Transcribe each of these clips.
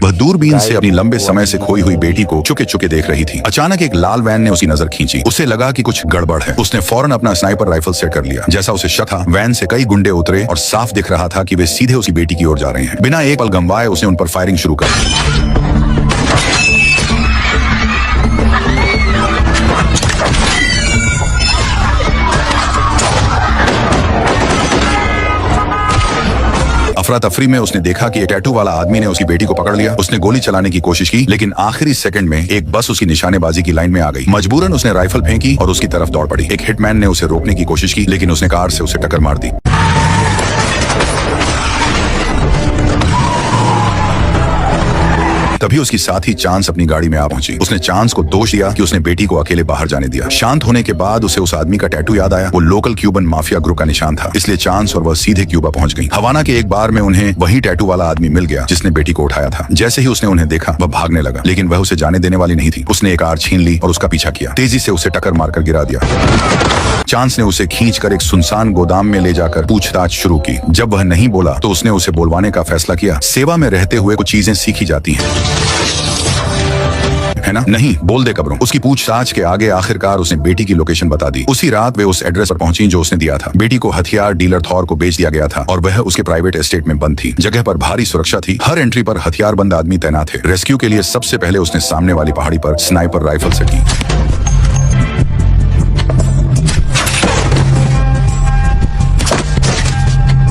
वह दूरबीन से अपनी लंबे समय से खोई हुई बेटी को चुके चुके देख रही थी। अचानक एक लाल वैन ने उसकी नजर खींची। उसे लगा कि कुछ गड़बड़ है। उसने फौरन अपना स्नाइपर राइफल सेट कर लिया। जैसा उसे शक था, वैन से कई गुंडे उतरे और साफ दिख रहा था कि वे सीधे उसकी बेटी की ओर जा रहे हैं। बिना एक पल गंवाए उसने उन पर फायरिंग शुरू कर दी। अफरा तफरी में उसने देखा कि एक टैटू वाला आदमी ने उसकी बेटी को पकड़ लिया। उसने गोली चलाने की कोशिश की, लेकिन आखिरी सेकंड में एक बस उसकी निशानेबाजी की लाइन में आ गई। मजबूरन उसने राइफल फेंकी और उसकी तरफ दौड़ पड़ी। एक हिटमैन ने उसे रोकने की कोशिश की, लेकिन उसने कार से उसे टक्कर मार दी। तभी उसकी साथी चांस अपनी गाड़ी में आ पहुंची। उसने चांस को दोष दिया कि उसने बेटी को अकेले बाहर जाने दिया। शांत होने के बाद उसे उस आदमी का टैटू याद आया। वो लोकल क्यूबन माफिया ग्रुप का निशान था। इसलिए चांस और वह सीधे क्यूबा पहुंच गई। हवाना के एक बार में उन्हें वही टैटू वाला आदमी मिल गया जिसने बेटी को उठाया था। जैसे ही उसने उन्हें देखा, वह भागने लगा, लेकिन वह उसे जाने देने वाली नहीं थी। उसने एक कार छीन ली और उसका पीछा किया। तेजी से उसे टक्कर मारकर गिरा दिया। चांस ने उसे खींचकर एक सुनसान गोदाम में ले जाकर पूछताछ शुरू की। जब वह नहीं बोला तो उसने उसे बुलवाने का फैसला किया। सेवा में रहते हुए कुछ चीजें सीखी जाती हैं, है ना? नहीं, बोल दे कब्रों। उसकी पूछताछ के आगे आखिरकार उसने बेटी की लोकेशन बता दी। उसी रात वे उस एड्रेस पर पहुंची जो उसने दिया था। बेटी को हथियार डीलर थॉर को बेच दिया गया था और वह उसके प्राइवेट एस्टेट में बंद थी। जगह पर भारी सुरक्षा थी। हर एंट्री पर हथियारबंद आदमी तैनात थे। रेस्क्यू के लिए सबसे पहले उसने सामने वाली पहाड़ी पर स्नाइपर राइफल सेट की।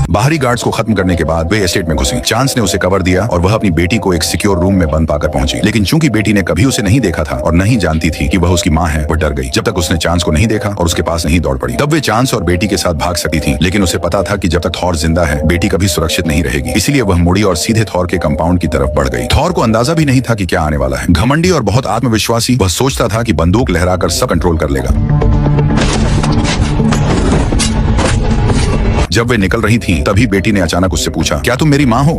बाहरी गार्ड्स को खत्म करने के बाद वे एस्टेट में घुसी। चांस ने उसे कवर दिया और वह अपनी बेटी को एक सिक्योर रूम में बंद पाकर पहुंची। लेकिन चूंकि बेटी ने कभी उसे नहीं देखा था और नहीं जानती थी कि वह उसकी मां है, वह डर गई। जब तक उसने चांस को नहीं देखा और उसके पास नहीं दौड़ पड़ी। तब वे चांस और बेटी के साथ भाग सकती थी, लेकिन उसे पता था कि जब तक थॉर जिंदा है, बेटी कभी सुरक्षित नहीं रहेगी। इसलिए वह मुड़ी और सीधे थॉर के कंपाउंड की तरफ बढ़ गई। थॉर को अंदाजा भी नहीं था कि क्या आने वाला है। घमंडी और बहुत आत्मविश्वासी, वह सोचता था कि बंदूक लहराकर सब कंट्रोल कर लेगा। जब वे निकल रही थीं, तभी बेटी ने अचानक उससे पूछा, क्या तुम मेरी माँ हो?